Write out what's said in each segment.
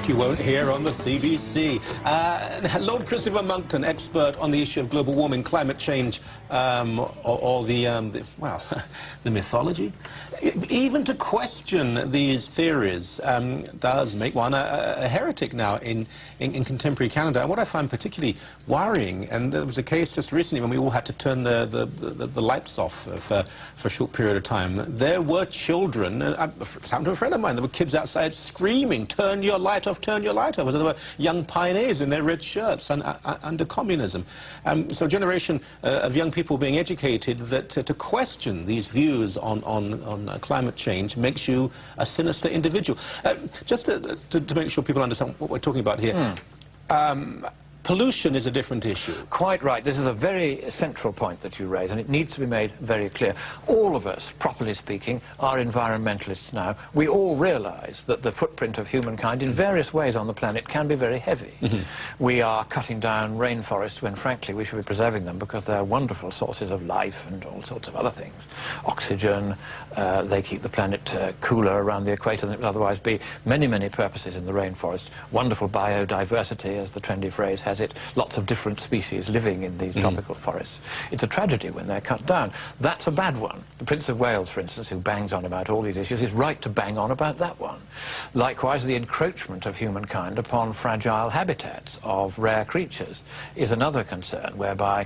stuff you won't hear on the CBC. Lord Christopher Monckton, expert on the issue of global warming, climate change, or the mythology. Even to question these theories does make one a heretic now in contemporary Canada. And what I find particularly worrying, and there was a case just recently when we all had to turn the lights off for a short period of time. There were children, it happened to a friend of mine, there were kids outside screaming, "Turn your light off, turn your light off," as there were young pioneers in their red shirts under communism. So a generation of young people being educated that to question these views on climate change makes you a sinister individual. Just to make sure people understand what we're talking about here, pollution is a different issue. Quite right. This is a very central point that you raise, and it needs to be made very clear. All of us, properly speaking, are environmentalists now. We all realize that the footprint of humankind in various ways on the planet can be very heavy. We are cutting down rainforests when, frankly, we should be preserving them because they're wonderful sources of life and all sorts of other things. Oxygen, they keep the planet cooler around the equator than it would otherwise be. Many, many purposes in the rainforest. Wonderful biodiversity, as the trendy phrase has it, lots of different species living in these tropical forests. It's a tragedy when they're cut down. That's a bad one. The Prince of Wales, for instance, who bangs on about all these issues, is right to bang on about that one. Likewise, the encroachment of humankind upon fragile habitats of rare creatures is another concern, whereby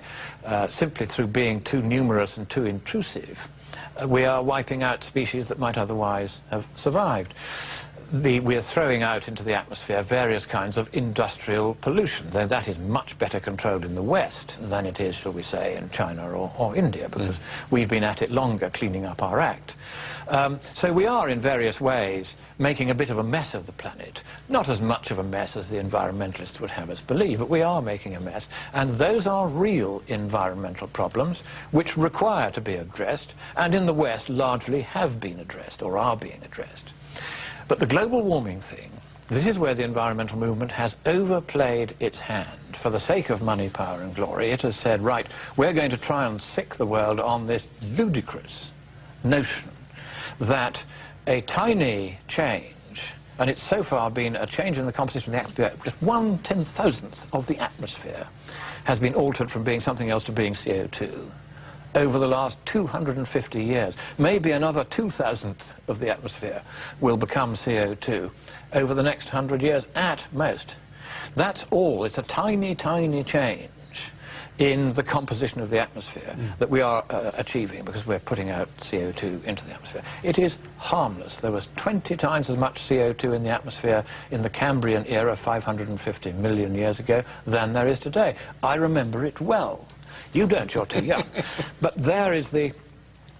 simply through being too numerous and too intrusive, we are wiping out species that might otherwise have survived. We're throwing out into the atmosphere various kinds of industrial pollution, though that is much better controlled in the West than it is, shall we say, in China or India, because we've been at it longer cleaning up our act. So we are, in various ways, making a bit of a mess of the planet. Not as much of a mess as the environmentalists would have us believe, but we are making a mess. And those are real environmental problems which require to be addressed, and in the West largely have been addressed or are being addressed. But the global warming thing, this is where the environmental movement has overplayed its hand. For the sake of money, power and glory, it has said, right, we're going to try and sick the world on this ludicrous notion that a tiny change, and it's so far been a change in the composition of the atmosphere, just 1/10,000th of the atmosphere has been altered from being something else to being CO2. Over the last 250 years. Maybe another 2,000th of the atmosphere will become CO2 over the next 100 years at most. That's all. It's a tiny, tiny change in the composition of the atmosphere that we are achieving because we're putting out CO2 into the atmosphere. It is harmless. There was 20 times as much CO2 in the atmosphere in the Cambrian era 550 million years ago than there is today. I remember it well. You don't, you're too young. But there is the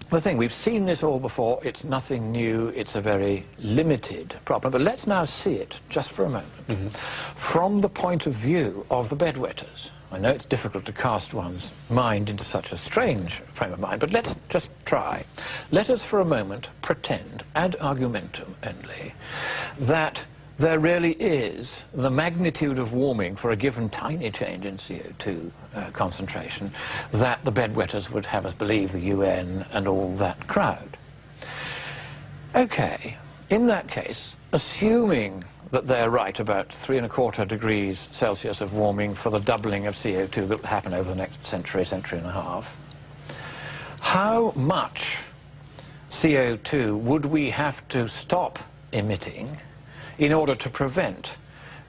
thing. We've seen this all before. It's nothing new. It's a very limited problem. But let's now see it, just for a moment, from the point of view of the bedwetters. I know it's difficult to cast one's mind into such a strange frame of mind, but let's just try. Let us for a moment pretend, ad argumentum only, that there really is the magnitude of warming for a given tiny change in CO2 concentration that the bedwetters would have us believe, the UN and all that crowd. Okay, in that case, assuming that they're right about 3¼ degrees Celsius of warming for the doubling of CO2 that will happen over the next century, century and a half, how much CO2 would we have to stop emitting in order to prevent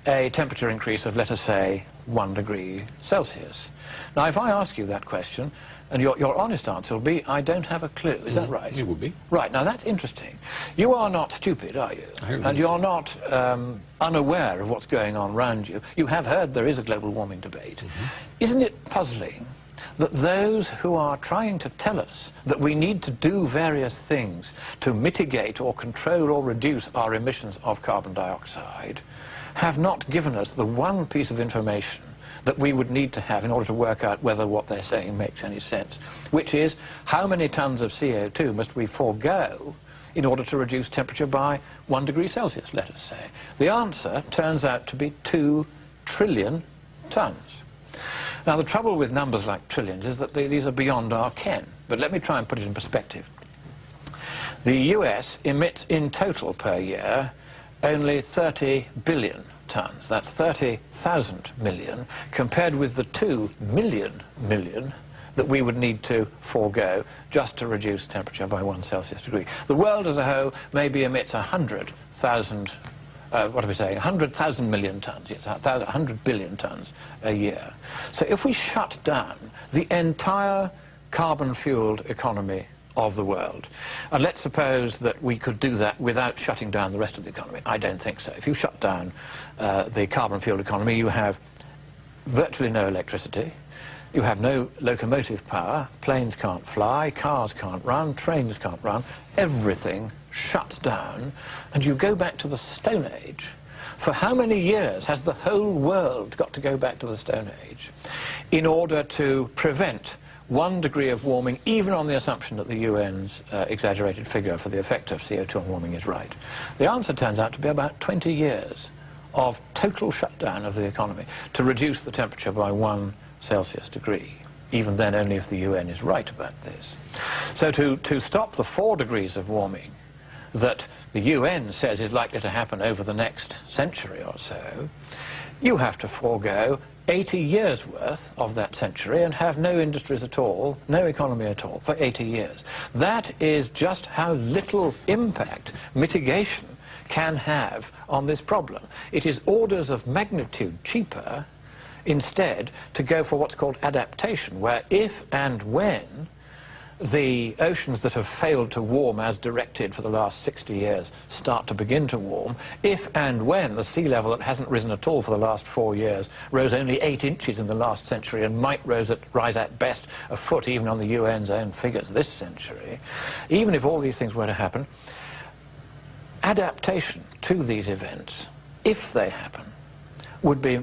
a temperature increase of, let us say, 1 degree Celsius? Now, if I ask you that question, and your honest answer will be, I don't have a clue. Is that right? It would be. Right. Now, that's interesting. You are not stupid, are you? And you're not unaware of what's going on around you. You have heard there is a global warming debate. Isn't it puzzling that those who are trying to tell us that we need to do various things to mitigate or control or reduce our emissions of carbon dioxide have not given us the one piece of information that we would need to have in order to work out whether what they're saying makes any sense, which is how many tons of CO2 must we forego in order to reduce temperature by 1 degree Celsius, let us say. The answer turns out to be 2 trillion tons. Now, the trouble with numbers like trillions is that these are beyond our ken. But let me try and put it in perspective. The US emits in total per year only 30 billion tons. That's 30,000 million, compared with the 2 million that we would need to forego just to reduce temperature by 1 Celsius degree. The world as a whole maybe emits 100,000, what are we saying, 100,000 million tons, yes, 100 billion tons a year. So if we shut down the entire carbon-fueled economy of the world, and let's suppose that we could do that without shutting down the rest of the economy. I don't think so. If you shut down the carbon-fueled economy, you have virtually no electricity, you have no locomotive power, planes can't fly, cars can't run, trains can't run, everything shuts down, and you go back to the Stone Age. For how many years has the whole world got to go back to the Stone Age in order to prevent 1 degree of warming, even on the assumption that the UN's exaggerated figure for the effect of CO2 on warming is right? The answer turns out to be about 20 years of total shutdown of the economy to reduce the temperature by 1 Celsius degree. Even then, only if the UN is right about this. So to stop the 4 degrees of warming that the UN says is likely to happen over the next century or so, you have to forego 80 years worth of that century and have no industries at all, no economy at all, for 80 years. That is just how little impact mitigation can have on this problem. It is orders of magnitude cheaper instead to go for what's called adaptation, where if and when the oceans that have failed to warm as directed for the last 60 years start to begin to warm, if and when the sea level that hasn't risen at all for the last 4 years rose only 8 inches in the last century and might rise at best a foot even on the UN's own figures this century, even if all these things were to happen, adaptation to these events, if they happen, would be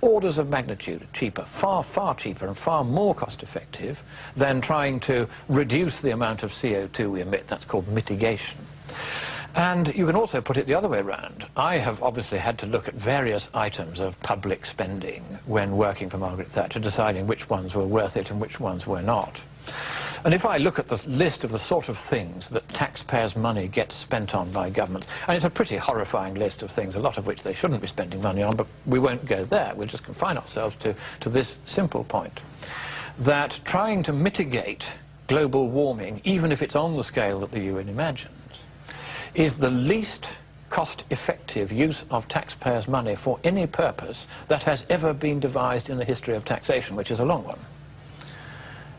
orders of magnitude cheaper, far, far cheaper and far more cost-effective than trying to reduce the amount of CO2 we emit. That's called mitigation. And you can also put it the other way around. I have obviously had to look at various items of public spending when working for Margaret Thatcher, deciding which ones were worth it and which ones were not. And if I look at the list of the sort of things that taxpayers' money gets spent on by governments, and it's a pretty horrifying list of things, a lot of which they shouldn't be spending money on, but we won't go there. We'll just confine ourselves to this simple point, that trying to mitigate global warming, even if it's on the scale that the UN imagines, is the least cost-effective use of taxpayers' money for any purpose that has ever been devised in the history of taxation, which is a long one.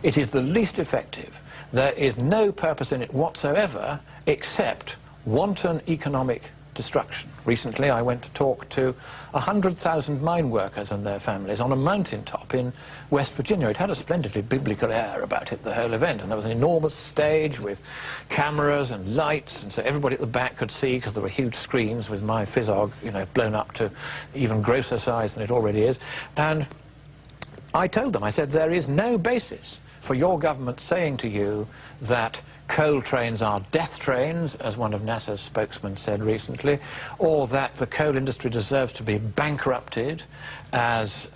It is the least effective. There is no purpose in it whatsoever except wanton economic destruction. Recently I went to talk to 100,000 mine workers and their families on a mountaintop in West Virginia. It had a splendidly biblical air about it, the whole event, and there was an enormous stage with cameras and lights, and so everybody at the back could see, because there were huge screens with my physog, blown up to even grosser size than it already is. And I told them, I said, there is no basis for your government saying to you that coal trains are death trains, as one of NASA's spokesmen said recently, or that the coal industry deserves to be bankrupted, as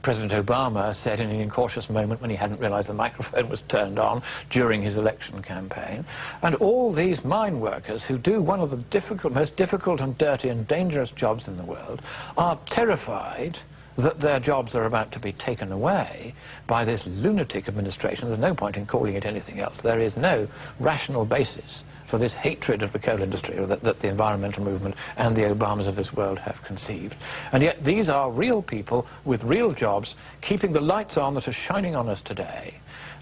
President Obama said in an incautious moment when he hadn't realized the microphone was turned on during his election campaign. And all these mine workers who do one of the most difficult and dirty and dangerous jobs in the world are terrified that their jobs are about to be taken away by this lunatic administration. There's no point in calling it anything else. There is no rational basis for this hatred of the coal industry that the environmental movement and the Obamas of this world have conceived. And yet these are real people with real jobs, keeping the lights on that are shining on us today.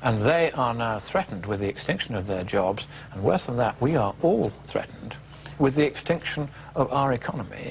And they are now threatened with the extinction of their jobs. And worse than that, we are all threatened with the extinction of our economy.